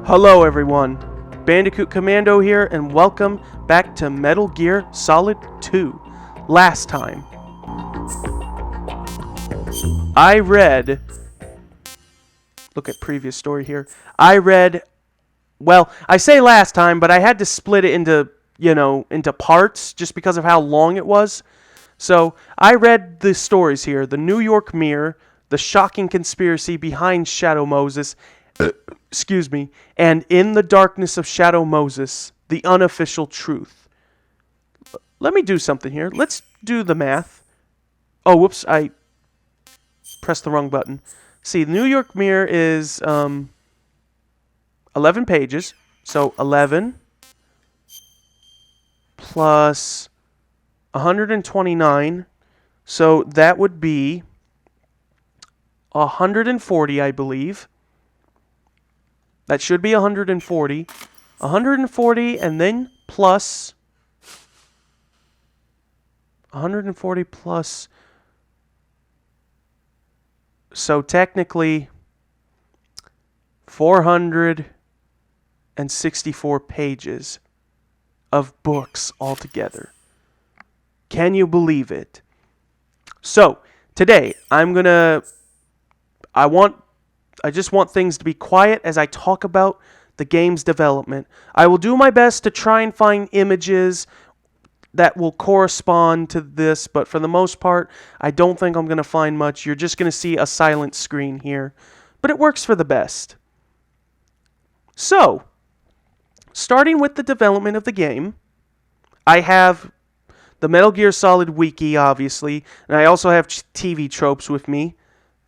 Hello everyone, Bandicoot Commando here and welcome back to Metal Gear Solid 2. Last time, look at previous story here, I say last time, but I had to split it into parts just because of how long it was. So I read the stories here, the New York Mirror, the shocking conspiracy behind Shadow Moses, and In the Darkness of Shadow Moses, the unofficial truth. Let me do something here. Let's do the math. Oh, whoops, I pressed the wrong button. See, the New York Mirror is 11 pages, so 11 plus 129, so that would be 140, I believe. That should be 140. 140 and then plus 140 plus. So technically 464 pages of books altogether. Can you believe it? So, today I just want things to be quiet as I talk about the game's development. I will do my best to try and find images that will correspond to this, but for the most part, I don't think I'm going to find much. You're just going to see a silent screen here, but it works for the best. So, starting with the development of the game, I have the Metal Gear Solid Wiki, obviously, and I also have TV tropes with me,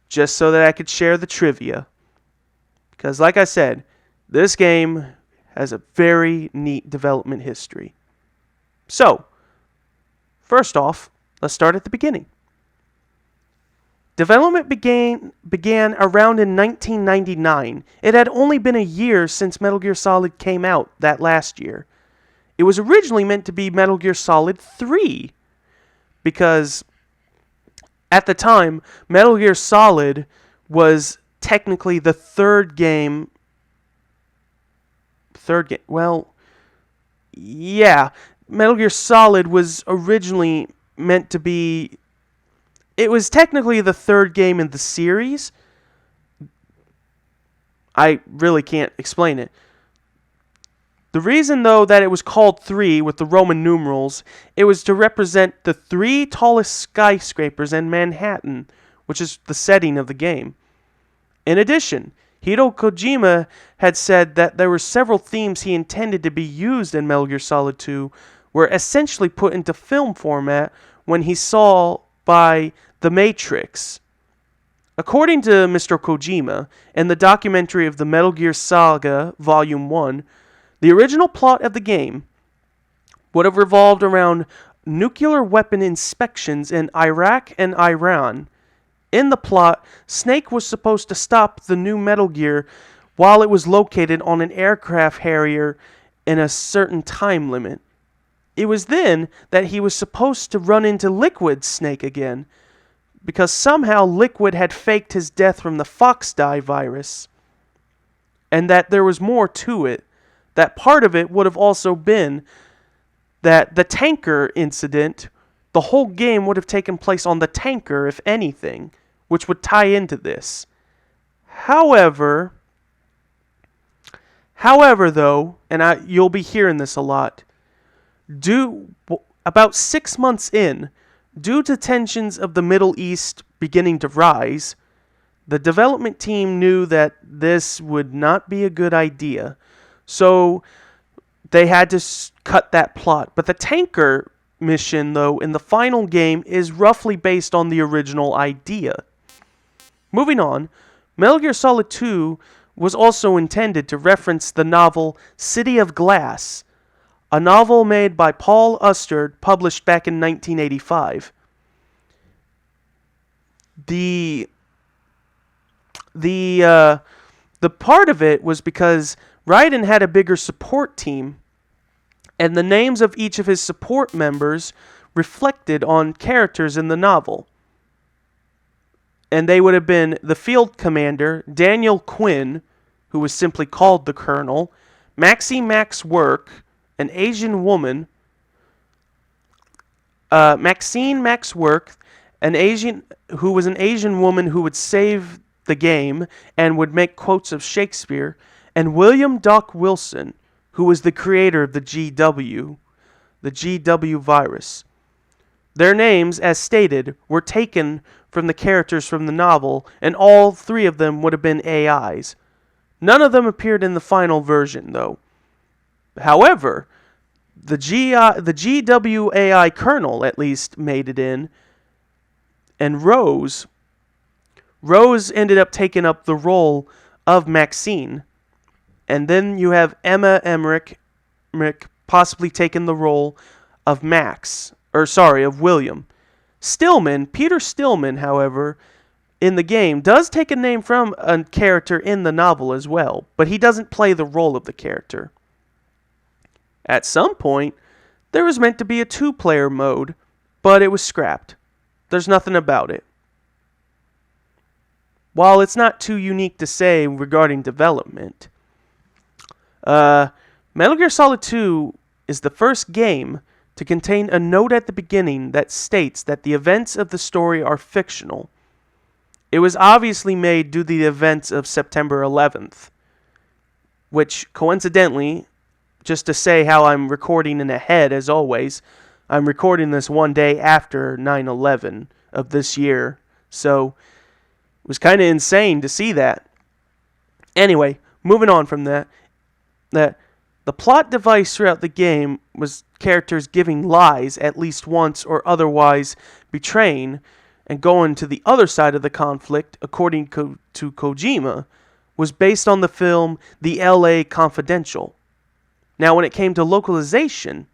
just so that I could share the trivia. Because, like I said, this game has a very neat development history. So, first off, let's start at the beginning. Development began around in 1999. It had only been a year since Metal Gear Solid came out that last year. It was originally meant to be Metal Gear Solid 3, because at the time, Metal Gear Solid was technically the third game. Metal Gear Solid was originally meant to be. It was technically the third game in the series. I really can't explain it. The reason, though, that it was called 3 with the Roman numerals, it was to represent the 3 tallest skyscrapers in Manhattan, which is the setting of the game. In addition, Hideo Kojima had said that there were several themes he intended to be used in Metal Gear Solid 2 were essentially put into film format when he saw by The Matrix. According to Mr. Kojima, in the documentary of the Metal Gear Saga Volume 1, the original plot of the game would have revolved around nuclear weapon inspections in Iraq and Iran. In the plot, Snake was supposed to stop the new Metal Gear while it was located on an aircraft carrier in a certain time limit. It was then that he was supposed to run into Liquid Snake again, because somehow Liquid had faked his death from the Foxdie virus, and that there was more to it. That part of it would have also been that the tanker incident, the whole game would have taken place on the tanker, if anything, which would tie into this. However, though, and you'll be hearing this a lot, about 6 months in, due to tensions of the Middle East beginning to rise, the development team knew that this would not be a good idea. So they had to cut that plot. But the tanker mission, though, in the final game is roughly based on the original idea. Moving on, Metal Gear Solid 2 was also intended to reference the novel City of Glass, a novel made by Paul Auster, published back in 1985. The part of it was because Raiden had a bigger support team, and the names of each of his support members reflected on characters in the novel. And they would have been the field commander, Daniel Quinn, who was simply called the Colonel, Maxine Max Work, an Asian woman, Maxine Max Work, who was an Asian woman who would save the game and would make quotes of Shakespeare, and William Doc Wilson, who was the creator of the GW virus. Their names, as stated, were taken from the characters from the novel, and all three of them would have been AIs. None of them appeared in the final version, though. However, the GWAI kernel, at least, made it in, and Rose ended up taking up the role of Maxine. And then you have Emma Emmerich possibly taking the role of of William. Peter Stillman, however, in the game, does take a name from a character in the novel as well, but he doesn't play the role of the character. At some point, there was meant to be a 2-player mode, but it was scrapped. There's nothing about it. While it's not too unique to say regarding development, Metal Gear Solid 2 is the first game to contain a note at the beginning that states that the events of the story are fictional. It was obviously made due to the events of September 11th, which coincidentally, just to say how I'm recording in ahead as always, I'm recording this one day after 9/11 of this year, so it was kind of insane to see that. Anyway, moving on from that the plot device throughout the game was characters giving lies at least once or otherwise betraying and going to the other side of the conflict, according to Kojima, was based on the film The L.A. Confidential. Now, when it came to localization,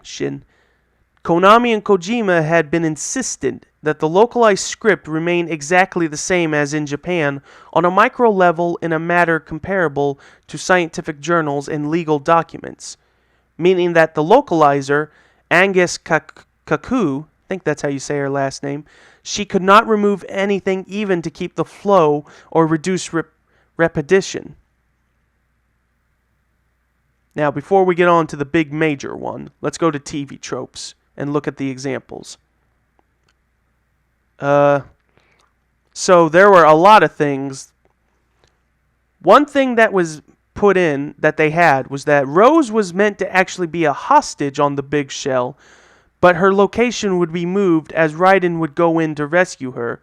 Konami and Kojima had been insistent that the localized script remain exactly the same as in Japan on a micro level in a matter comparable to scientific journals and legal documents, meaning that the localizer, Angus Kaku, I think that's how you say her last name, she could not remove anything even to keep the flow or reduce repetition. Now, before we get on to the big major one, let's go to TV tropes and look at the examples. So there were a lot of things. One thing that was put in that they had was that Rose was meant to actually be a hostage on the big shell, but her location would be moved as Raiden would go in to rescue her.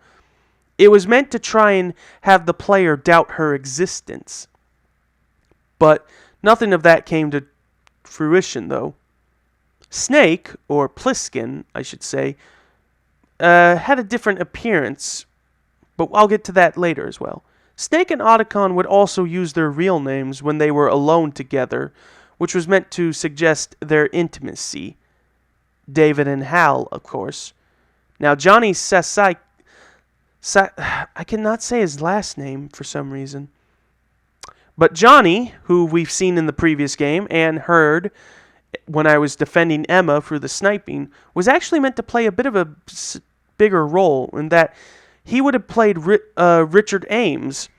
It was meant to try and have the player doubt her existence. But nothing of that came to fruition, though. Snake, or Pliskin, I should say, had a different appearance, but I'll get to that later as well. Snake and Otacon would also use their real names when they were alone together, which was meant to suggest their intimacy. David and Hal, of course. Now, Johnny Sasai... I cannot say his last name for some reason. But Johnny, who we've seen in the previous game and heard when I was defending Emma for the sniping, was actually meant to play a bit of a bigger role in that he would have played Richard Ames.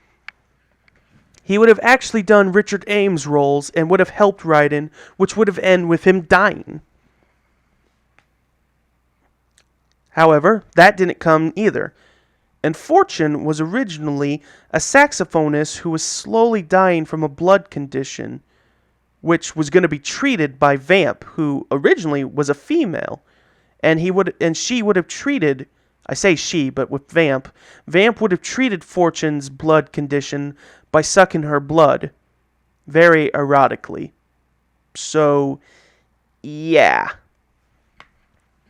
He would have actually done Richard Ames roles and would have helped Raiden, which would have ended with him dying. However, that didn't come either. And Fortune was originally a saxophonist who was slowly dying from a blood condition, which was going to be treated by Vamp, who originally was a female. And she would have treated, I say she, but with Vamp would have treated Fortune's blood condition by sucking her blood very erotically. So, yeah.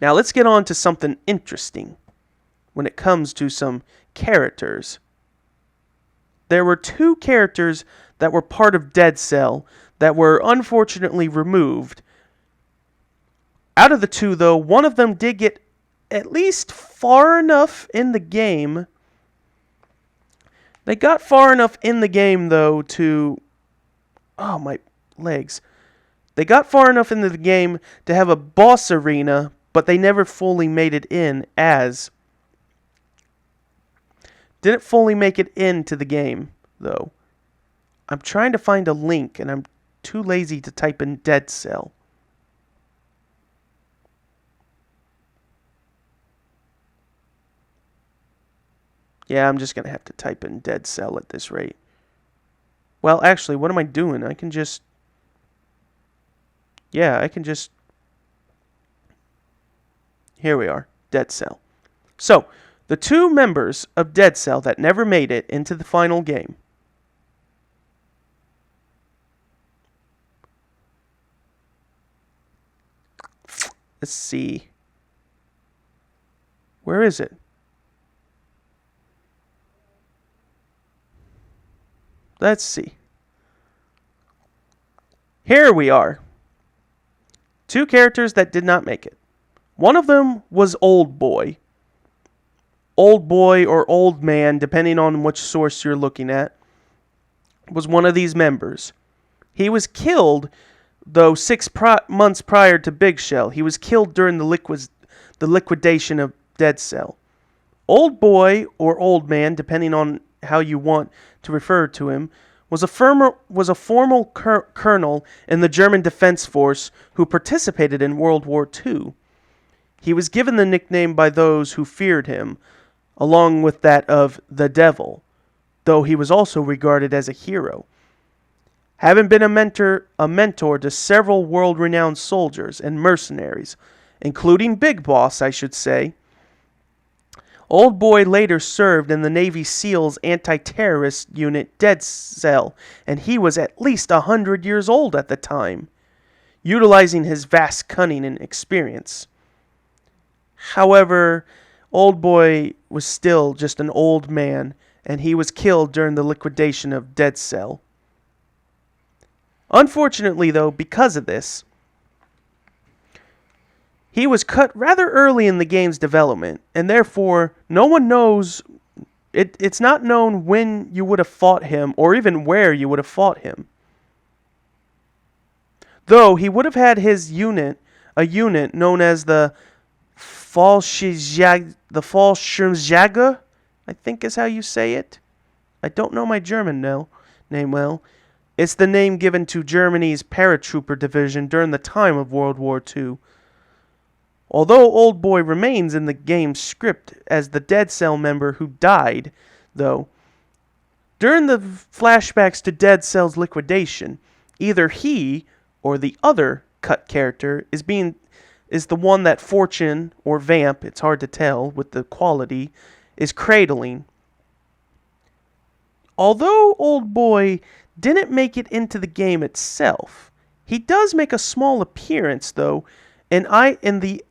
Now let's get on to something interesting when it comes to some characters. There were 2 characters that were part of Dead Cell that were unfortunately removed. Out of the 2, though, one of them did get at least far enough in the game. They got far enough in the game, though, to... Oh, my legs. They got far enough into the game to have a boss arena, but they never fully made it in as... Didn't fully make it into the game. though. I'm trying to find a link, and I'm too lazy to type in Dead Cell. Yeah, I'm just going to have to type in Dead Cell at this rate. Well, actually, what am I doing? I can just... Yeah, I can just... Here we are. Dead Cell. So, the 2 members of Dead Cell that never made it into the final game. Let's see. Where is it? Let's see. Here we are. 2 characters that did not make it. One of them was Old Boy. Old Boy or Old Man, depending on which source you're looking at, was one of these members. He was killed, though, 6 months prior to Big Shell. He was killed during the liquidation of Dead Cell. Old Boy or Old Man, depending on how you want to refer to him, was a formal colonel in the German Defense Force who participated in World War II. He was given the nickname by those who feared him, along with that of the Devil, though he was also regarded as a hero. Having been a mentor to several world-renowned soldiers and mercenaries, including Big Boss, I should say, Old Boy later served in the Navy SEALs anti-terrorist unit Dead Cell, and he was at least 100 years old at the time, utilizing his vast cunning and experience. However, Old Boy was still just an old man, and he was killed during the liquidation of Dead Cell. Unfortunately, though, because of this, he was cut rather early in the game's development, and therefore no one knows, it's not known when you would have fought him or even where you would have fought him. Though he would have had his unit, a unit known as the Fallschirmjäger, I think is how you say it. I don't know my German name well. It's the name given to Germany's paratrooper division during the time of World War II. Although Old Boy remains in the game's script as the Dead Cell member who died, though, during the flashbacks to Dead Cell's liquidation, either he or the other cut character is the one that Fortune or Vamp, it's hard to tell with the quality, is cradling. Although Old Boy didn't make it into the game itself, he does make a small appearance, though, in IDW's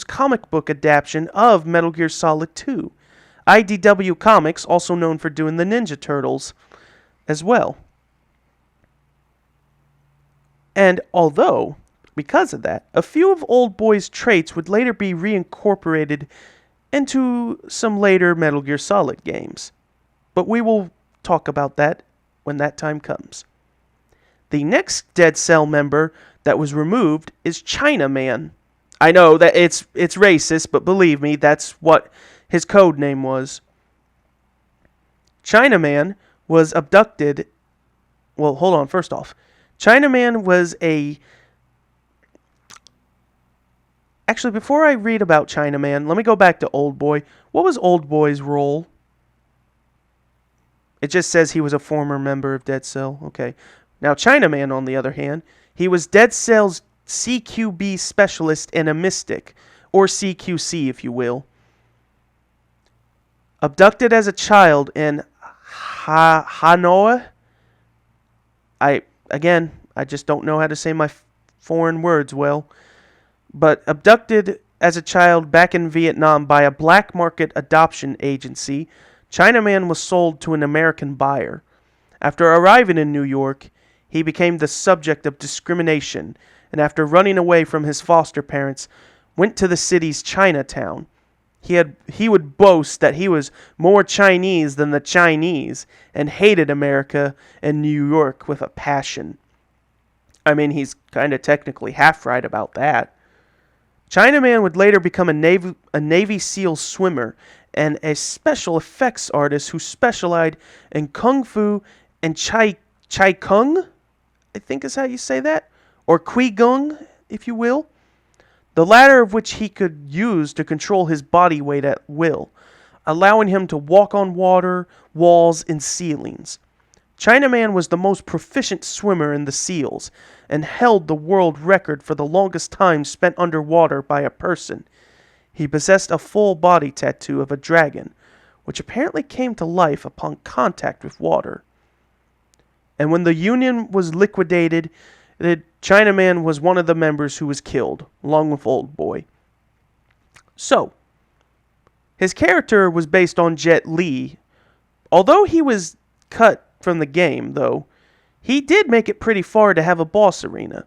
comic book adaptation of Metal Gear Solid 2. IDW Comics, also known for doing the Ninja Turtles as well. And although, because of that, a few of Old Boy's traits would later be reincorporated into some later Metal Gear Solid games. But we will talk about that when that time comes. The next Dead Cell member that was removed is Chinaman. I know that it's racist, but believe me, that's what his code name was. Chinaman was abducted. Well, hold on, first off. Chinaman was a... Actually, before I read about Chinaman, let me go back to Old Boy. What was Old Boy's role? It just says he was a former member of Dead Cell. Okay. Now, Chinaman, on the other hand, he was Dead Cell's CQB specialist and a mystic, or CQC, if you will. Abducted as a child in Hanoi. I just don't know how to say my foreign words well. But abducted as a child back in Vietnam by a black market adoption agency, Chinaman was sold to an American buyer. After arriving in New York, he became the subject of discrimination, and after running away from his foster parents, went to the city's Chinatown. He would boast that he was more Chinese than the Chinese, and hated America and New York with a passion. I mean, he's kind of technically half right about that. Chinaman would later become a Navy SEAL swimmer and a special effects artist who specialized in kung fu and chai kung, I think is how you say that, or Qui Gung, if you will, the latter of which he could use to control his body weight at will, allowing him to walk on water, walls, and ceilings. Chinaman was the most proficient swimmer in the seals, and held the world record for the longest time spent underwater by a person. He possessed a full body tattoo of a dragon, which apparently came to life upon contact with water. And when the Union was liquidated, the Chinaman was one of the members who was killed, along with Old Boy. So, his character was based on Jet Li. Although he was cut from the game, though, he did make it pretty far to have a boss arena.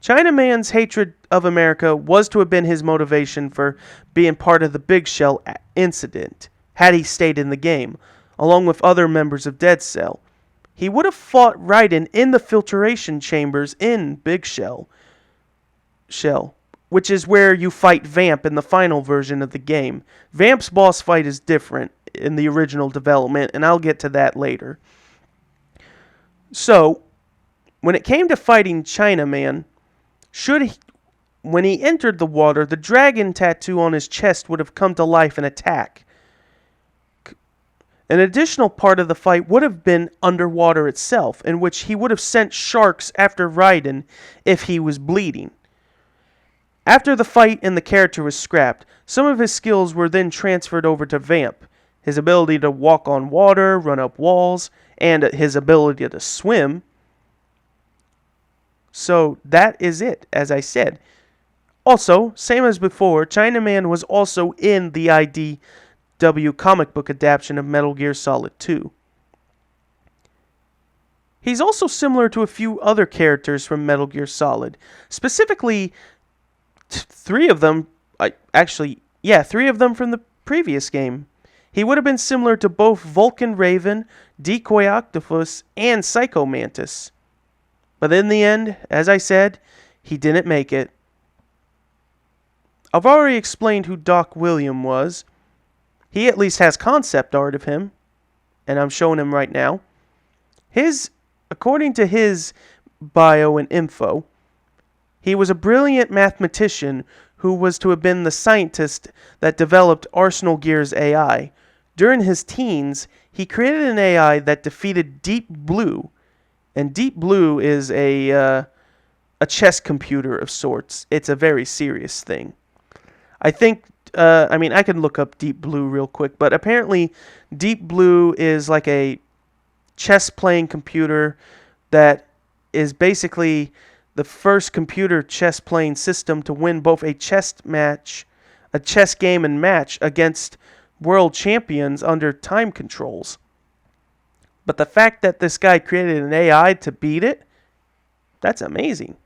Chinaman's hatred of America was to have been his motivation for being part of the Big Shell incident, had he stayed in the game, along with other members of Dead Cell. He would have fought Raiden in the filtration chambers in Big Shell, which is where you fight Vamp in the final version of the game. Vamp's boss fight is different in the original development, and I'll get to that later. So, when it came to fighting Chinaman, when he entered the water, the dragon tattoo on his chest would have come to life and attack. An additional part of the fight would have been underwater itself, in which he would have sent sharks after Raiden if he was bleeding. After the fight and the character was scrapped, some of his skills were then transferred over to Vamp. His ability to walk on water, run up walls, and his ability to swim. So that is it, as I said. Also, same as before, Chinaman was also in the IDW comic book adaptation of Metal Gear Solid 2. He's also similar to a few other characters from Metal Gear Solid. Specifically, three of them from the previous game. He would have been similar to both Vulcan Raven, Decoy Octopus, and Psycho Mantis. But in the end, as I said, he didn't make it. I've already explained who Doc William was. He at least has concept art of him, and I'm showing him right now. According to his bio and info, he was a brilliant mathematician who was to have been the scientist that developed Arsenal Gear's AI. During his teens, he created an AI that defeated Deep Blue, and Deep Blue is a chess computer of sorts. It's a very serious thing. I think, I can look up Deep Blue real quick, but apparently Deep Blue is like a chess-playing computer that is basically the first computer chess-playing system to win both a chess game and match against world champions under time controls. But the fact that this guy created an AI to beat it, that's amazing.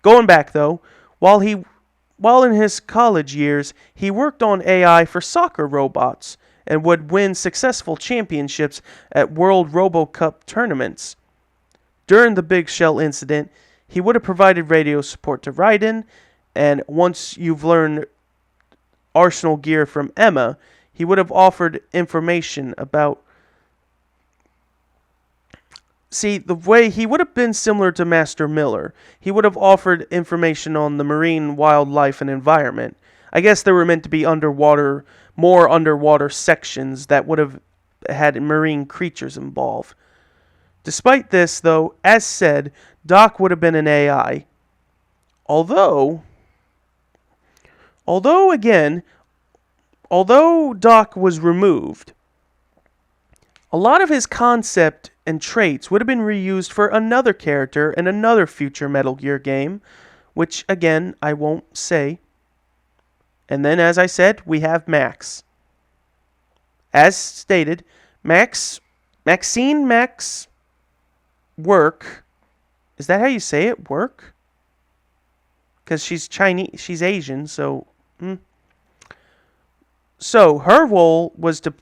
Going back though, while in his college years, he worked on AI for soccer robots and would win successful championships at World Robo Cup tournaments. During the Big Shell incident, he would have provided radio support to Raiden, and once you've learned Arsenal Gear from Emma, he would have offered information about... See, the way he would have been similar to Master Miller. He would have offered information on the marine wildlife and environment. I guess there were meant to be more underwater sections that would have had marine creatures involved. Despite this, though, as said, Doc would have been an AI. Although Doc was removed, a lot of his concept and traits would have been reused for another character in another future Metal Gear game, which, again, I won't say. And then, as I said, we have Max. As stated, Maxine Max Work. Is that how you say it? Work? Because she's Chinese, she's Asian, so... So, her role was to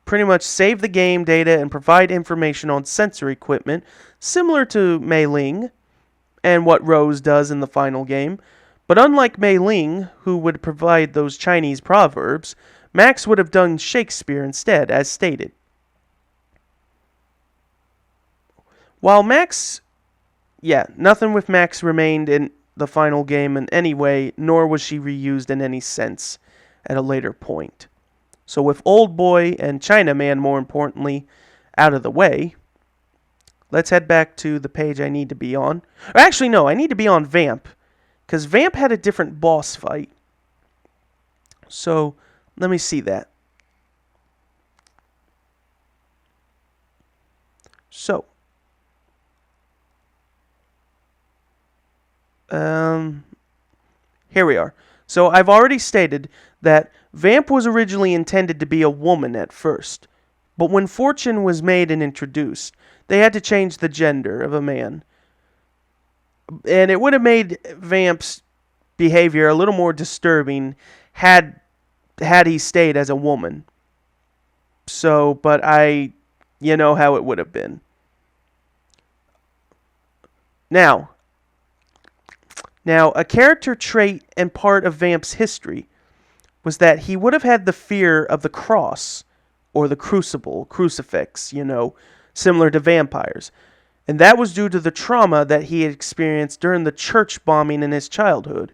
pretty much save the game data and provide information on sensor equipment, similar to Mei Ling and what Rose does in the final game. But unlike Mei Ling, who would provide those Chinese proverbs, Max would have done Shakespeare instead, as stated. While Max, nothing with Max remained in the final game in any way, nor was she reused in any sense at a later point. So with Old Boy and Chinaman, more importantly, out of the way, let's head back to the page I need to be on. Or actually, no, I need to be on Vamp, because Vamp had a different boss fight. So let me see that. So, here we are. So I've already stated that Vamp was originally intended to be a woman at first, but when Fortune was made and introduced, they had to change the gender of a man. And it would have made Vamp's behavior a little more disturbing had he stayed as a woman. So, but you know how it would have been. Now, a character trait and part of Vamp's history was that he would have had the fear of the cross, or the crucifix, similar to vampires. And that was due to the trauma that he had experienced during the church bombing in his childhood.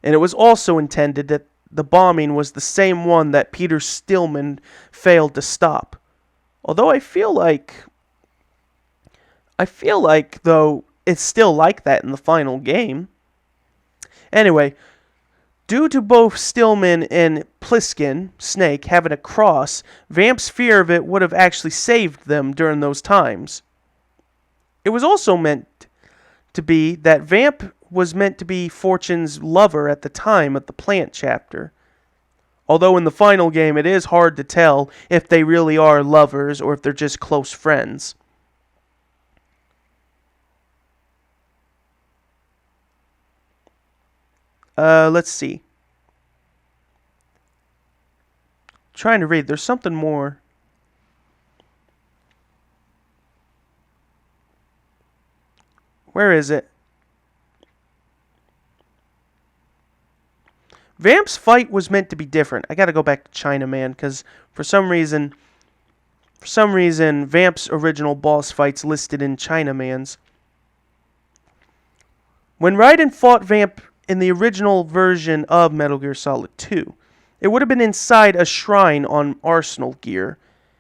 And it was also intended that the bombing was the same one that Peter Stillman failed to stop. Although I feel like, though, it's still like that in the final game. Anyway, due to both Stillman and Pliskin, Snake, having a cross, Vamp's fear of it would have actually saved them during those times. It was also meant to be that Vamp was meant to be Fortune's lover at the time of the plant chapter. Although in the final game it is hard to tell if they really are lovers or if they're just close friends. Let's see. Trying to read. There's something more. Where is it? Vamp's fight was meant to be different. I gotta go back to Chinaman, because for some reason, Vamp's original boss fight's listed in Chinaman's. When Raiden fought Vamp in the original version of Metal Gear Solid 2, it would have been inside a shrine on Arsenal gear.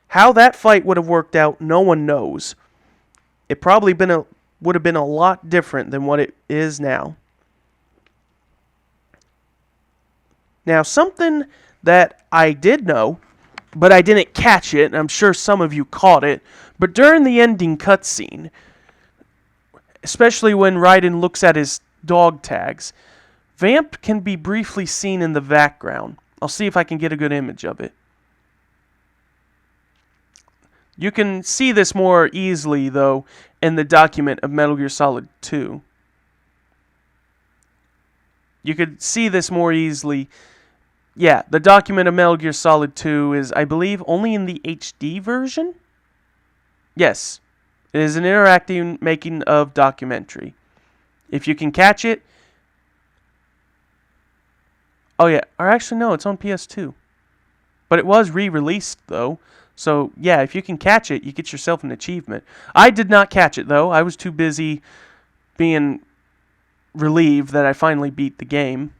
How that fight would have worked out, no one knows. It probably would have been a lot different than what it is now. Now, something that I did know, but I didn't catch it, and I'm sure some of you caught it, but during the ending cutscene, especially when Raiden looks at his dog tags, Vamp can be briefly seen in the background. I'll see if I can get a good image of it. You can see this more easily, though, in the document of Metal Gear Solid 2. You could see this more easily. Yeah, the document of Metal Gear Solid 2 is, I believe, only in the HD version? Yes, it is an interactive making of documentary. If you can catch it. Oh yeah, or actually no, it's on PS2. But it was re-released though. So yeah, if you can catch it, you get yourself an achievement. I did not catch it though. I was too busy being relieved that I finally beat the game.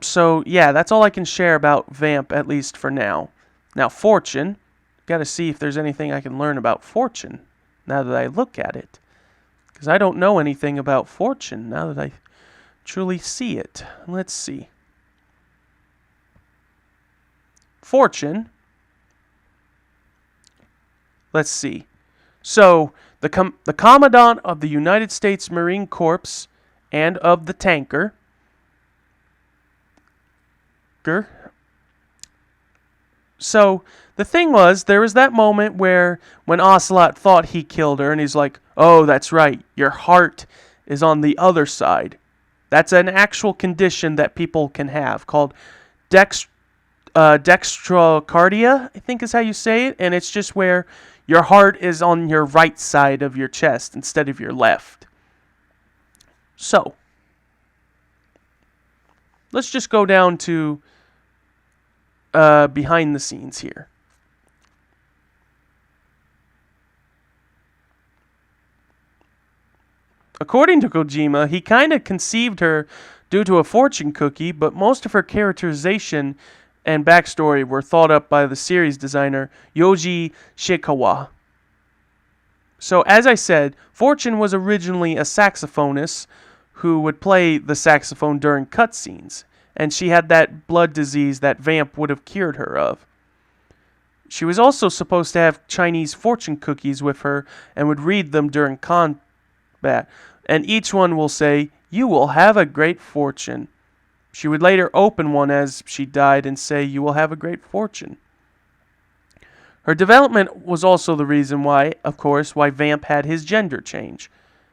So yeah, that's all I can share about Vamp, at least for now. Now Fortune, gotta see if there's anything I can learn about Fortune now that I look at it. Because I don't know anything about Fortune now that I truly see it. Let's see. Fortune. Let's see. So, the Commandant of the United States Marine Corps and of the tanker. So, the thing was, there was that moment when Ocelot thought he killed her, and he's like, oh, that's right, your heart is on the other side. That's an actual condition that people can have called dextrocardia, I think is how you say it, and it's just where your heart is on your right side of your chest instead of your left. So, let's just go down to behind the scenes here. According to Kojima, he kind of conceived her due to a fortune cookie, but most of her characterization and backstory were thought up by the series designer Yoji Shikawa. So, as I said, Fortune was originally a saxophonist who would play the saxophone during cutscenes, and she had that blood disease that Vamp would have cured her of. She was also supposed to have Chinese fortune cookies with her and would read them during combat, and each one will say, "You will have a great fortune." She would later open one as she died and say, "You will have a great fortune." Her development was also the reason why, of course, why Vamp had his gender change.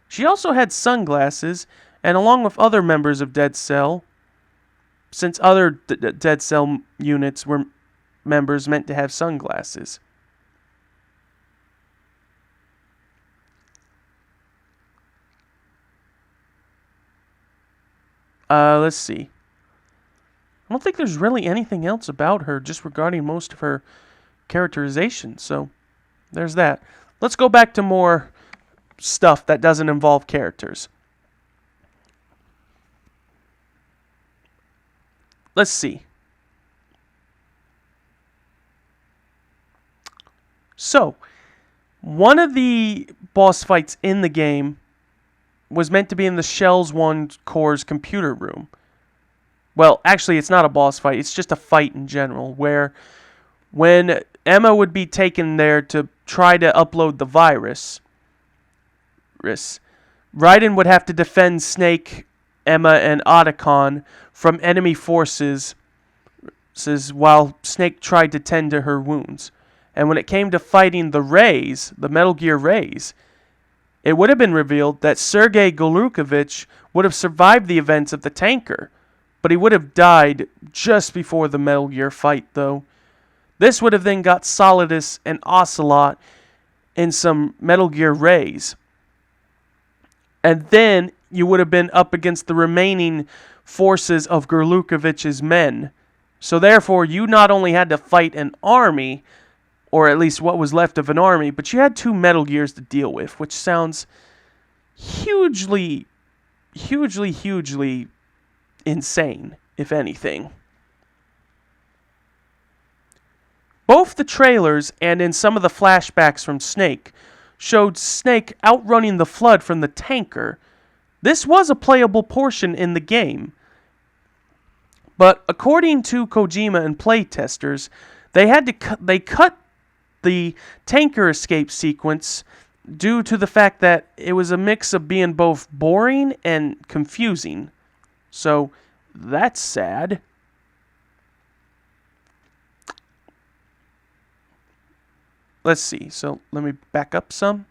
She also had sunglasses, and along with other members of Dead Cell, since other Dead Cell units were members meant to have sunglasses. Let's see. I don't think there's really anything else about her just regarding most of her characterization, so there's that. Let's go back to more stuff that doesn't involve characters. Let's see. So, one of the boss fights in the game was meant to be in the Shells 1 Core's computer room. Well, actually, it's not a boss fight. It's just a fight in general, where when Emma would be taken there to try to upload the virus, Raiden would have to defend Snake, Emma, and Otacon from enemy forces while Snake tried to tend to her wounds. And when it came to fighting the Rays, the Metal Gear Rays, it would have been revealed that Sergei Golukovich would have survived the events of the tanker, but he would have died just before the Metal Gear fight, though. This would have then got Solidus and Ocelot in some Metal Gear Rays. And then you would have been up against the remaining forces of Golukovich's men. So therefore, you not only had to fight an army, or at least what was left of an army, but you had 2 Metal Gears to deal with, which sounds hugely insane, if anything. Both the trailers and in some of the flashbacks from Snake showed Snake outrunning the Flood from the tanker. This was a playable portion in the game. But according to Kojima and playtesters, they cut the tanker escape sequence due to the fact that it was a mix of being both boring and confusing. So, that's sad. Let's see. So, let me back up some.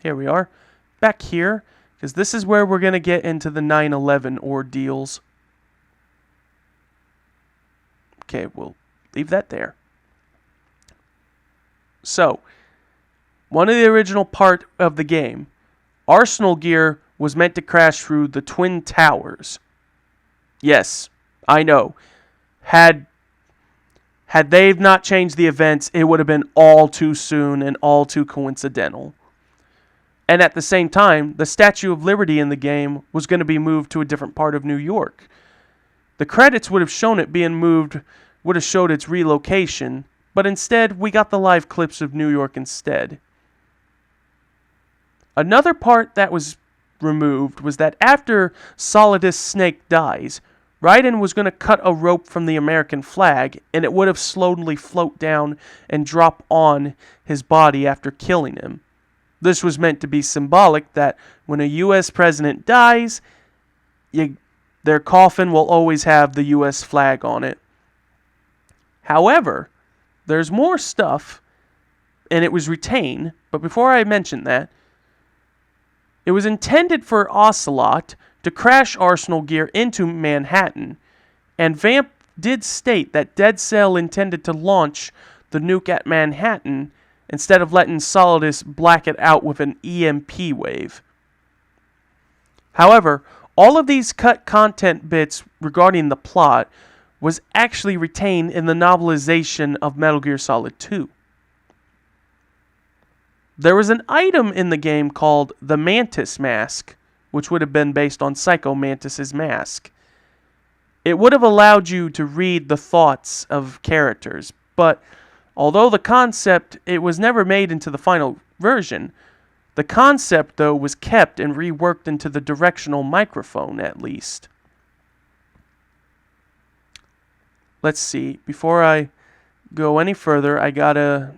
Here we are. Back here, because this is where we're going to get into the 9/11 ordeals. Okay, we'll leave that there. So, one of the original part of the game, Arsenal gear was meant to crash through the Twin Towers. Yes, I know. Had they not changed the events, it would have been all too soon and all too coincidental. And at the same time, the Statue of Liberty in the game was going to be moved to a different part of New York. The credits would have shown it being moved, would have showed its relocation, but instead we got the live clips of New York instead. Another part that was removed was that after Solidus Snake dies, Raiden was going to cut a rope from the American flag, and it would have slowly float down and drop on his body after killing him. This was meant to be symbolic that when a U.S. president dies, their coffin will always have the U.S. flag on it. However, there's more stuff, and it was retained, but before I mention that, it was intended for Ocelot to crash Arsenal gear into Manhattan, and Vamp did state that Dead Cell intended to launch the nuke at Manhattan instead of letting Solidus black it out with an EMP wave. However, all of these cut content bits regarding the plot was actually retained in the novelization of Metal Gear Solid 2. There was an item in the game called the Mantis Mask, which would have been based on Psycho Mantis' mask. It would have allowed you to read the thoughts of characters, but although the concept, it was never made into the final version. The concept, though, was kept and reworked into the directional microphone, at least. Let's see. Before I go any further, I gotta,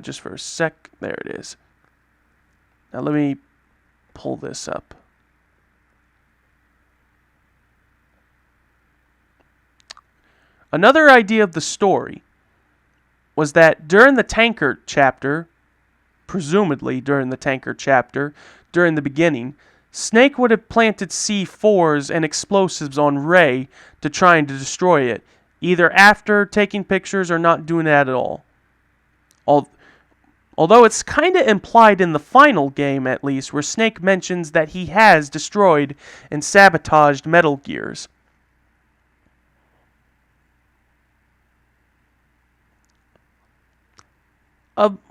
just for a sec, there it is. Now let me pull this up. Another idea of the story was that during the tanker chapter, presumably during the tanker chapter, during the beginning, Snake would have planted C4s and explosives on Ray to try and destroy it, either after taking pictures or not doing that at all. Although it's kind of implied in the final game, at least, where Snake mentions that he has destroyed and sabotaged Metal Gears.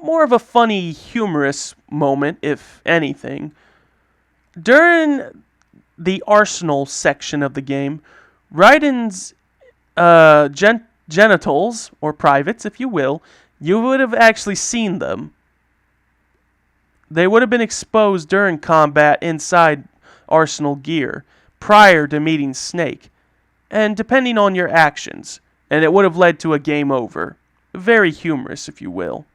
More of a funny, humorous moment, if anything. During the Arsenal section of the game, Raiden's genitals, or privates, if you will, you would have actually seen them. They would have been exposed during combat inside Arsenal gear, prior to meeting Snake, and depending on your actions, and it would have led to a game over. Very humorous, if you will.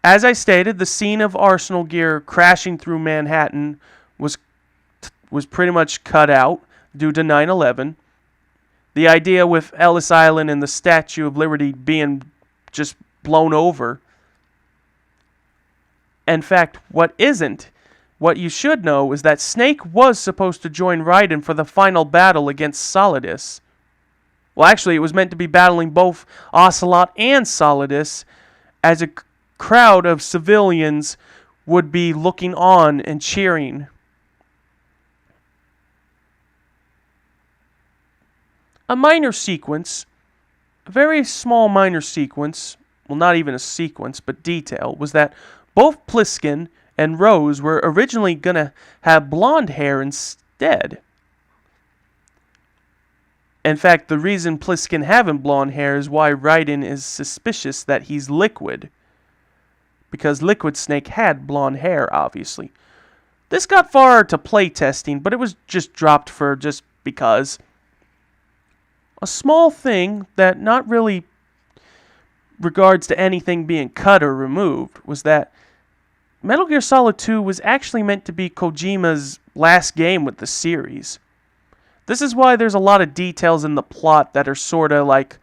As I stated, the scene of Arsenal gear crashing through Manhattan was pretty much cut out due to 9/11. The idea with Ellis Island and the Statue of Liberty being just blown over. In fact, what you should know is that Snake was supposed to join Raiden for the final battle against Solidus. Well, actually, it was meant to be battling both Ocelot and Solidus, as a crowd of civilians would be looking on and cheering. A minor sequence, a very small minor sequence, well, not even a sequence, but detail, was that both Pliskin and Rose were originally going to have blonde hair instead. In fact, the reason Pliskin having blonde hair is why Raiden is suspicious that he's Liquid. Because Liquid Snake had blonde hair, obviously. This got far to playtesting, but it was just dropped for just because. A small thing that not really regards to anything being cut or removed was that Metal Gear Solid 2 was actually meant to be Kojima's last game with the series. This is why there's a lot of details in the plot that are sort of like,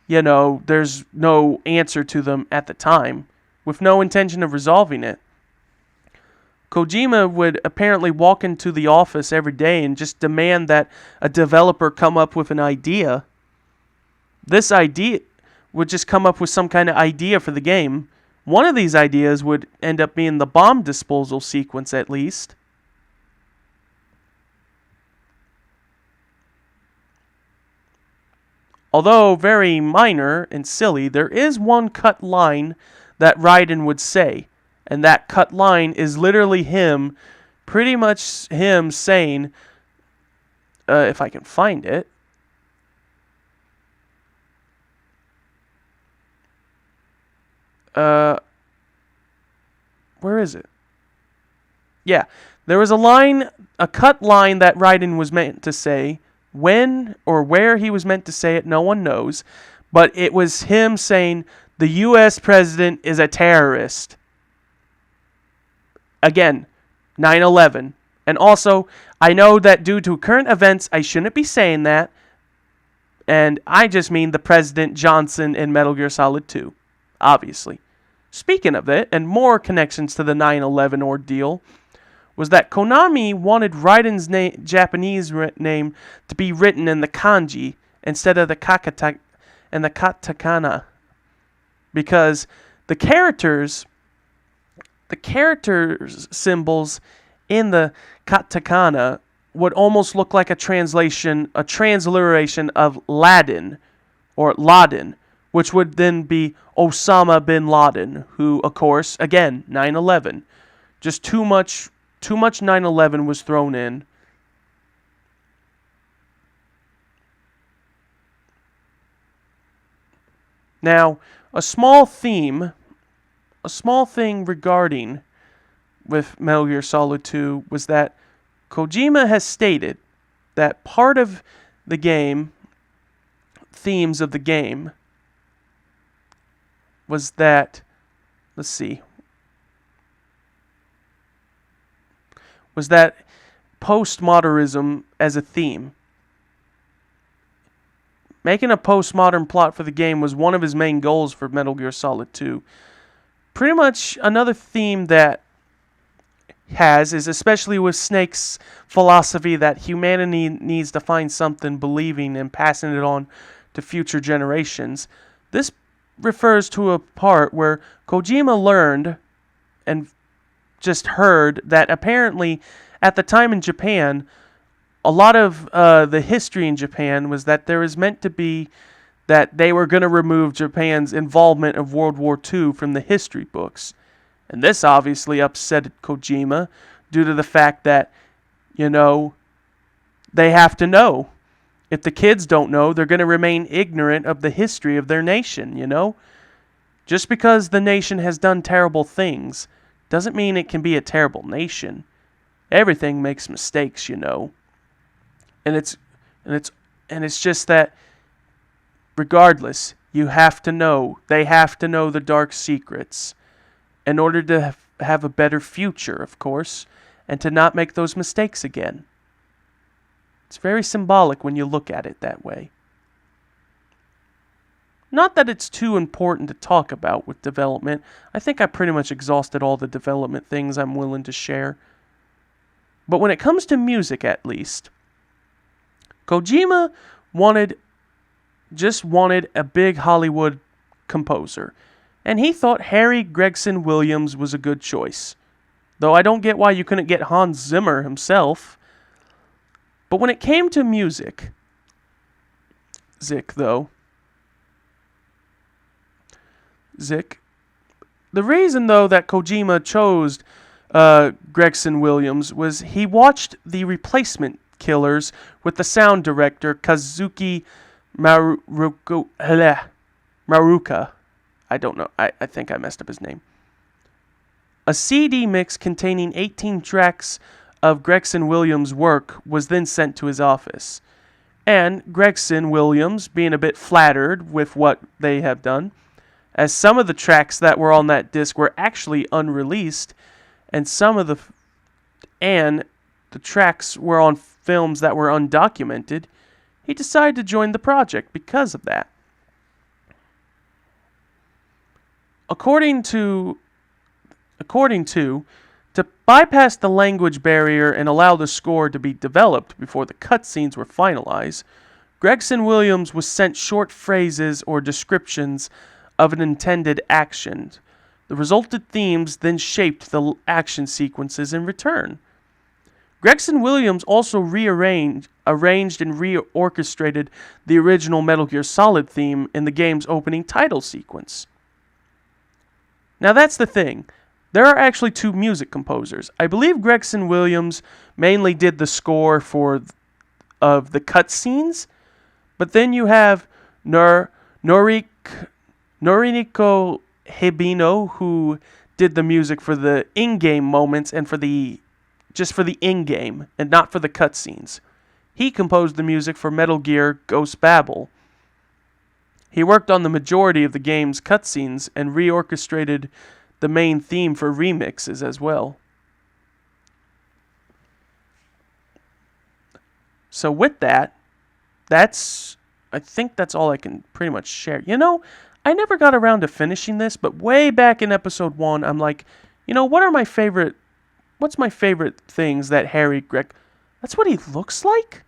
there's no answer to them at the time, with no intention of resolving it. Kojima would apparently walk into the office every day and just demand that a developer come up with an idea. This idea would just come up with some kind of idea for the game. One of these ideas would end up being the bomb disposal sequence, at least. Although very minor and silly, there is one cut line that Raiden would say. And that cut line is literally him, pretty much him saying, if I can find it. Where is it? Yeah, there was a cut line that Raiden was meant to say. When or where he was meant to say it, no one knows. But it was him saying, the U.S. president is a terrorist. Again, 9/11. And also, I know that due to current events, I shouldn't be saying that. And I just mean the President Johnson in Metal Gear Solid 2. Obviously. Speaking of it, and more connections to the 9/11 ordeal, was that Konami wanted Raiden's Japanese name to be written in the kanji instead of the katakana, because the characters symbols in the katakana would almost look like a transliteration of Ladin, which would then be Osama bin Laden, who, of course, again, 9/11. Just too much 9/11 was thrown in. Now, a small thing regarding with Metal Gear Solid 2 was that Kojima has stated that part of the game, themes of the game, was that, was that postmodernism as a theme. Making a postmodern plot for the game was one of his main goals for Metal Gear Solid 2. Pretty much another theme that is, especially with Snake's philosophy that humanity needs to find something believing and passing it on to future generations. This refers to a part where Kojima learned and just heard that apparently at the time in Japan, a lot of the history in Japan was that there was meant to be that they were going to remove Japan's involvement of World War II from the history books. And this obviously upset Kojima due to the fact that, they have to know. If the kids don't know, they're going to remain ignorant of the history of their nation, Just because the nation has done terrible things doesn't mean it can be a terrible nation. Everything makes mistakes, And it's just that regardless, you have to know. They have to know the dark secrets in order to have a better future, of course, and to not make those mistakes again. It's very symbolic when you look at it that way. Not that it's too important to talk about with development. I think I pretty much exhausted all the development things I'm willing to share. But when it comes to music, at least, Kojima just wanted a big Hollywood composer. And he thought Harry Gregson Williams was a good choice. Though I don't get why you couldn't get Hans Zimmer himself. But when it came to music, the reason, though, that Kojima chose Gregson Williams was he watched The Replacement Killers with the sound director Kazuki Maruka. I don't know. I think I messed up his name. A CD mix containing 18 tracks of Gregson Williams' work was then sent to his office. And Gregson Williams, being a bit flattered with what they have done, as some of the tracks that were on that disc were actually unreleased, and the tracks were on films that were undocumented, he decided to join the project because of that. According to bypass the language barrier and allow the score to be developed before the cutscenes were finalized, Gregson Williams was sent short phrases or descriptions of an intended action. The resulted themes then shaped the action sequences in return. Gregson Williams also arranged and reorchestrated the original Metal Gear Solid theme in the game's opening title sequence. Now that's the thing. There are actually two music composers. I believe Gregson Williams mainly did the score of the cutscenes, but then you have Noriko Hibino, who did the music for the in-game moments and for the in-game and not for the cutscenes. He composed the music for Metal Gear Ghost Babel. He worked on the majority of the game's cutscenes and reorchestrated the main theme for remixes as well. So with that, I think that's all I can pretty much share. I never got around to finishing this, but way back in episode 1, I'm like, what are my favorite what's my favorite things that Harry Greg? That's what he looks like?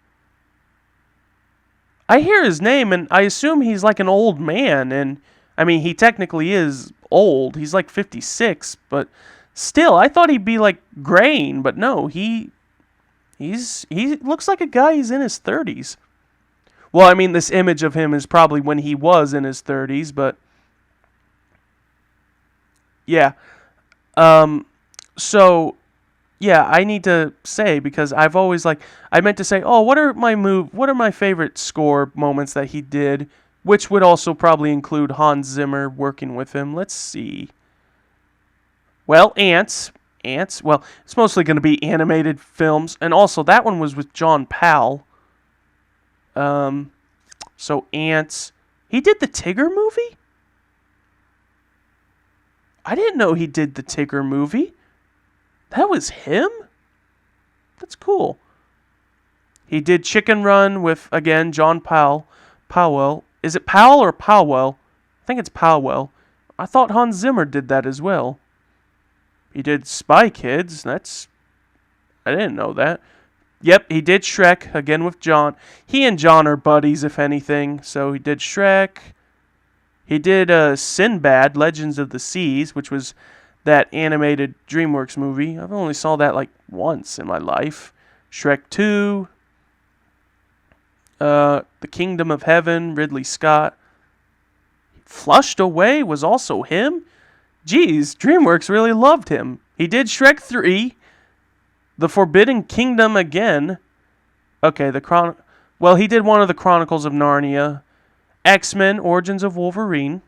I hear his name and I assume he's like an old man, and I mean he technically is old. He's like 56, but still I thought he'd be like graying, but no, he looks like a guy he's in his 30s. Well, I mean this image of him is probably when he was in his 30s, but yeah. So yeah, I need to say because I've always I meant to say, "Oh, what are my favorite score moments that he did?" Which would also probably include Hans Zimmer working with him. Let's see. Well, Ants. Well, it's mostly going to be animated films, and also that one was with John Powell. So Ants. He did the Tigger movie? I didn't know he did the Tigger movie. That was him? That's cool. He did Chicken Run with, again, John Powell. Is it Powell or Powell? I think it's Powell. I thought Hans Zimmer did that as well. He did Spy Kids. I didn't know that. Yep, he did Shrek, again with John. He and John are buddies, if anything. So he did Shrek. He did Sinbad, Legends of the Seas, which was that animated DreamWorks movie. I've only saw that like once in my life. Shrek 2. The Kingdom of Heaven, Ridley Scott. Flushed Away was also him? Geez, DreamWorks really loved him. He did Shrek 3. The Forbidden Kingdom again. Okay, well, he did one of the Chronicles of Narnia. X-Men, Origins of Wolverine.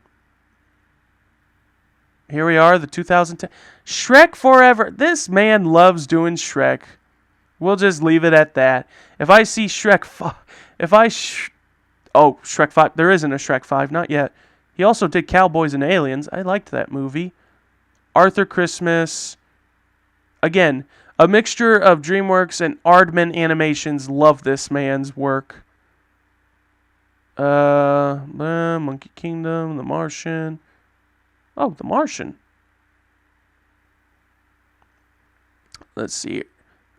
Here we are, the 2010. Shrek Forever. This man loves doing Shrek. We'll just leave it at that. If I see Shrek 5... Shrek 5. There isn't a Shrek 5, not yet. He also did Cowboys and Aliens. I liked that movie. Arthur Christmas. Again, a mixture of DreamWorks and Aardman Animations. Love this man's work. Monkey Kingdom, The Martian. Oh, The Martian. Let's see.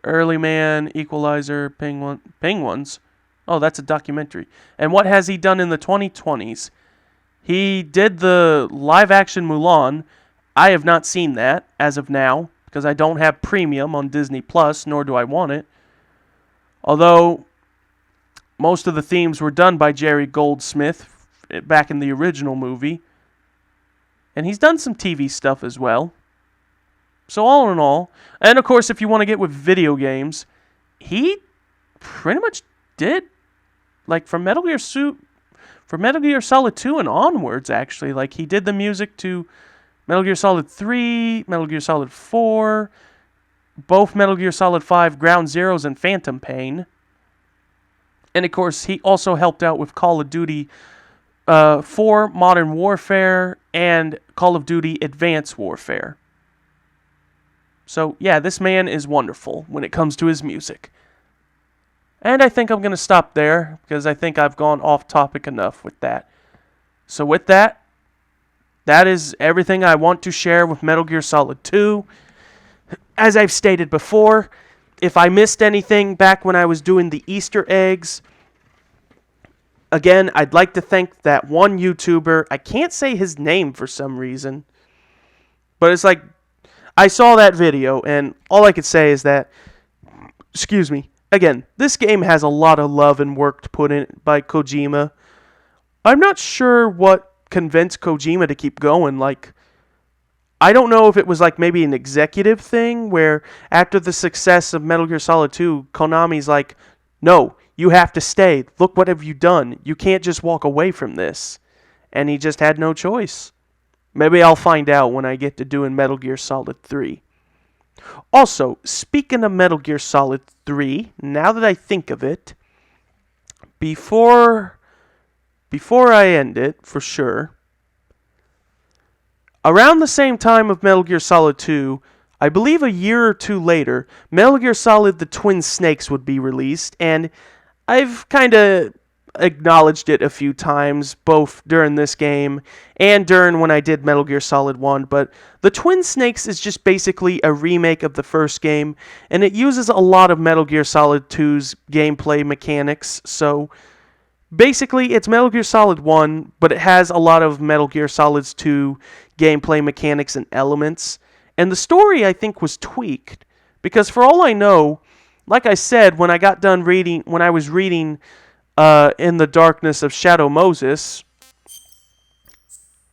Early Man, Equalizer, Penguins. Oh, that's a documentary. And what has he done in the 2020s? He did the live-action Mulan. I have not seen that as of now because I don't have premium on Disney Plus, nor do I want it. Although most of the themes were done by Jerry Goldsmith back in the original movie. And he's done some TV stuff as well. So all in all, and of course if you want to get with video games, he pretty much did, like from Metal Gear Solid 2 and onwards actually. Like he did the music to Metal Gear Solid 3, Metal Gear Solid 4, both Metal Gear Solid 5 Ground Zeroes and Phantom Pain. And of course, he also helped out with Call of Duty 4 Modern Warfare and Call of Duty Advanced Warfare. So, yeah, this man is wonderful when it comes to his music. And I think I'm going to stop there because I think I've gone off topic enough with that. So with that, that is everything I want to share with Metal Gear Solid 2. As I've stated before, if I missed anything back when I was doing the Easter eggs, again, I'd like to thank that one YouTuber. I can't say his name for some reason, but it's like, I saw that video, and all I could say is that, excuse me, again, this game has a lot of love and work put in by Kojima. I'm not sure what convinced Kojima to keep going. Like, I don't know if it was like maybe an executive thing where after the success of Metal Gear Solid 2, Konami's like, no, you have to stay. Look, what have you done? You can't just walk away from this. And he just had no choice. Maybe I'll find out when I get to doing Metal Gear Solid 3. Also, speaking of Metal Gear Solid 3, now that I think of it, before I end it, for sure, around the same time of Metal Gear Solid 2, I believe a year or two later, Metal Gear Solid The Twin Snakes would be released, and I've kind of acknowledged it a few times, both during this game and during when I did Metal Gear Solid 1, but the Twin Snakes is just basically a remake of the first game, and it uses a lot of Metal Gear Solid 2's gameplay mechanics, so basically it's Metal Gear Solid 1, but it has a lot of Metal Gear Solid 2 gameplay mechanics and elements, and the story, I think, was tweaked, because for all I know, like I said, when I was reading In the Darkness of Shadow Moses,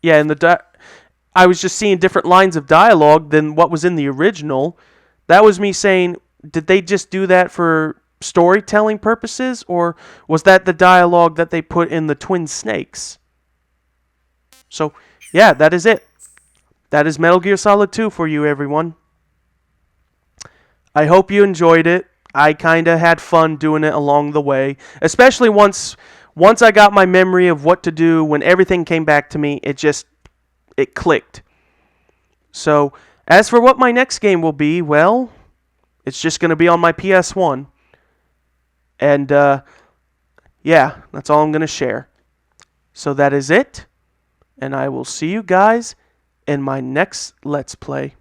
yeah, I was just seeing different lines of dialogue than what was in the original. That was me saying, did they just do that for storytelling purposes, or was that the dialogue that they put in the Twin Snakes? So, yeah, that is it. That is Metal Gear Solid 2 for you, everyone. I hope you enjoyed it. I kind of had fun doing it along the way, especially once I got my memory of what to do. When everything came back to me, it clicked. So, as for what my next game will be, well, it's just going to be on my PS1. And, yeah, that's all I'm going to share. So that is it, and I will see you guys in my next Let's Play.